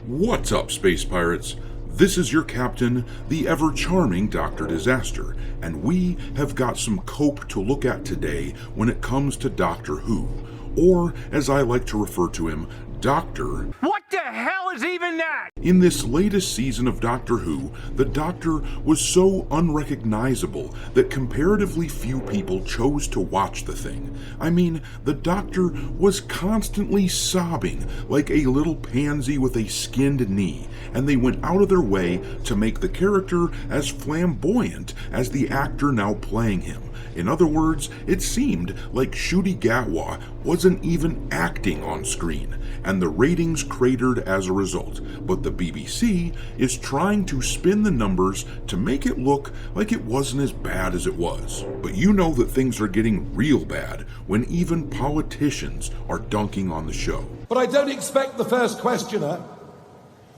What's up, Space Pirates? This is your captain, the ever-charming Dr. Disaster, and we have got some cope to look at today when it comes to Doctor Who, or as I like to refer to him, Doctor. What the hell is even that? In this latest season of Doctor Who, the Doctor was so unrecognizable that comparatively few people chose to watch the thing. I mean, the Doctor was constantly sobbing like a little pansy with a skinned knee, and they went out of their way to make the character as flamboyant as the actor now playing him. In other words, it seemed like Ncuti Gatwa wasn't even acting on screen, and the ratings cratered as a result. But the BBC is trying to spin the numbers to make it look like it wasn't as bad as it was. But you know that things are getting real bad when even politicians are dunking on the show. But I don't expect the first questioner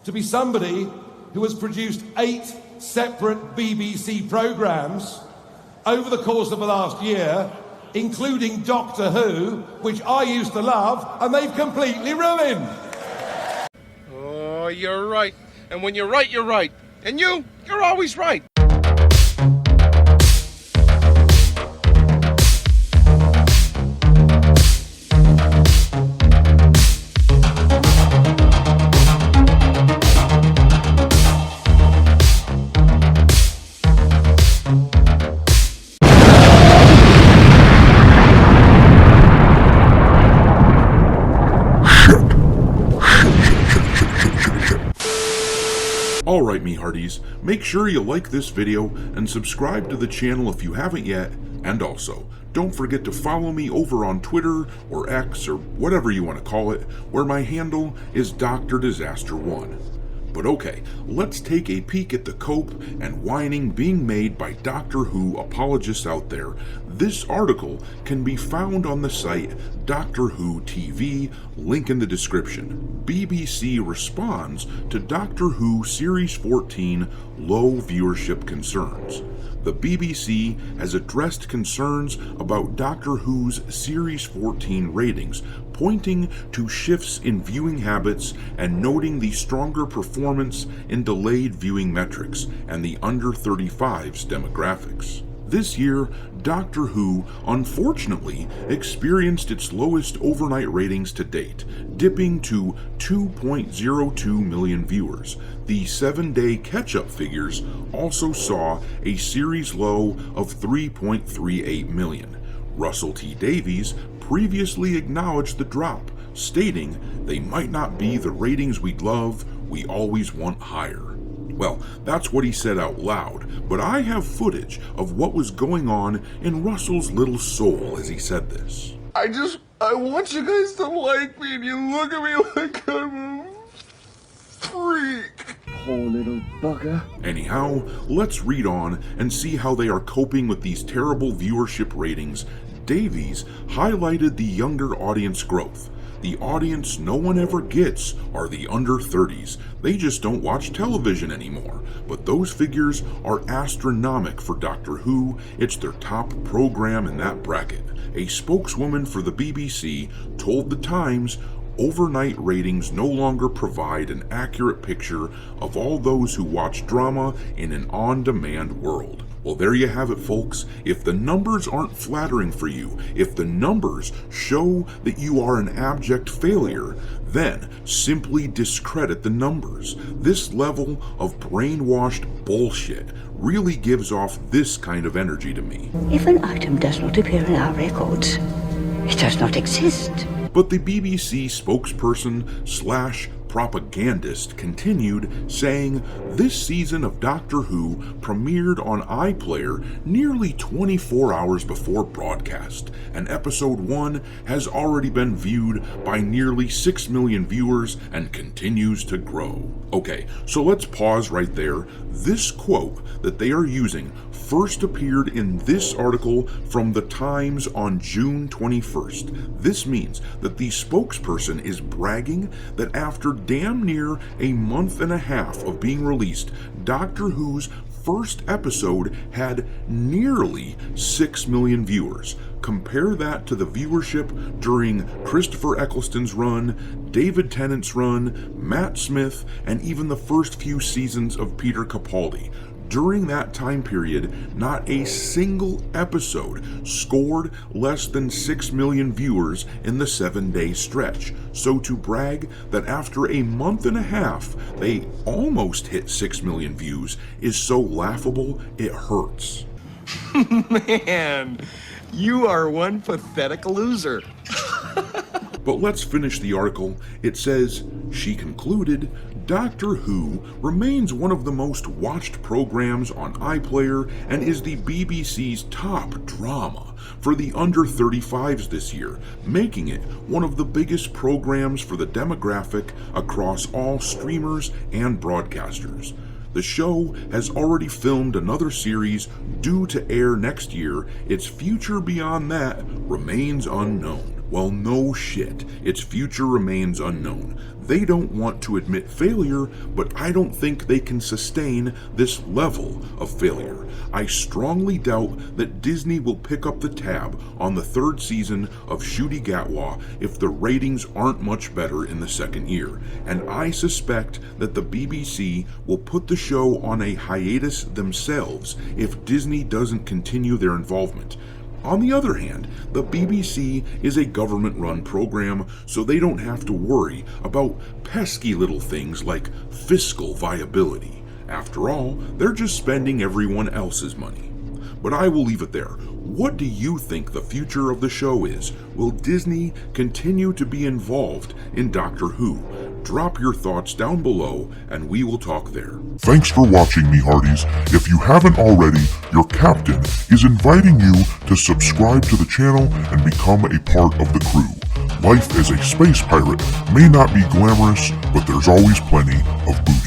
to be somebody who has produced 8 separate BBC programmes over the course of the last year, including Doctor Who, which I used to love, and they've completely ruined. Oh, you're right. And when you're right, you're right. And you're always right. Alright, me hearties, make sure you like this video and subscribe to the channel if you haven't yet, and also, don't forget to follow me over on Twitter or X or whatever you want to call it, where my handle is Dr. Disaster 1. But okay, let's take a peek at the cope and whining being made by Doctor Who apologists out there. This article can be found on the site Doctor Who TV, link in the description. BBC responds to Doctor Who Series 14 low viewership concerns. The BBC has addressed concerns about Doctor Who's Series 14 ratings, pointing to shifts in viewing habits and noting the stronger performance in delayed viewing metrics and the under 35s demographics. This year, Doctor Who unfortunately experienced its lowest overnight ratings to date, dipping to 2.02 million viewers. The 7-day catch-up figures also saw a series low of 3.38 million. Russell T. Davies previously acknowledged the drop, stating, "They might not be the ratings we'd love, we always want higher." Well, that's what he said out loud, but I have footage of what was going on in Russell's little soul as he said this. I want you guys to like me, and you look at me like I'm a freak. Poor little bugger. Anyhow, let's read on and see how they are coping with these terrible viewership ratings. Davies highlighted the younger audience growth. The audience no one ever gets are the under 30s. They just don't watch television anymore. But those figures are astronomical for Doctor Who. It's their top program in that bracket. A spokeswoman for the BBC told The Times, "Overnight ratings no longer provide an accurate picture of all those who watch drama in an on-demand world." Well, there you have it, folks. If the numbers aren't flattering for you, if the numbers show that you are an abject failure, then simply discredit the numbers. This level of brainwashed bullshit really gives off this kind of energy to me. If an item does not appear in our records, it does not exist. But the BBC spokesperson / propagandist continued, saying, "This season of Doctor Who premiered on iPlayer nearly 24 hours before broadcast, and episode 1 has already been viewed by nearly 6 million viewers and continues to grow." Okay, so let's pause right there. This quote that they are using first appeared in this article from The Times on June 21st. This means that the spokesperson is bragging that after damn near a month and a half of being released, Doctor Who's first episode had nearly 6 million viewers. compare that to the viewership during Christopher Eccleston's run, David Tennant's run, Matt Smith, and even the first few seasons of Peter Capaldi. During that time period, not a single episode scored less than 6 million viewers in the 7-day stretch. So to brag that after a month and a half they almost hit 6 million views is so laughable it hurts. Man, you are one pathetic loser. But let's finish the article. It says, she concluded, Doctor Who remains one of the most watched programs on iPlayer and is the BBC's top drama for the under 35s this year, making it one of the biggest programs for the demographic across all streamers and broadcasters. The show has already filmed another series due to air next year. Its future beyond that remains unknown. Well, no shit. Its future remains unknown. They don't want to admit failure, but I don't think they can sustain this level of failure. I strongly doubt that Disney will pick up the tab on the 3rd season of Ncuti Gatwa if the ratings aren't much better in the 2nd year, and I suspect that the BBC will put the show on a hiatus themselves if Disney doesn't continue their involvement. On the other hand, the BBC is a government-run program, so they don't have to worry about pesky little things like fiscal viability. After all, they're just spending everyone else's money. But I will leave it there. What do you think the future of the show is? Will Disney continue to be involved in Doctor Who? Drop your thoughts down below and we will talk there. Thanks for watching, me hearties. If you haven't already, your captain is inviting you to subscribe to the channel and become a part of the crew. Life as a space pirate may not be glamorous, but there's always plenty of booty.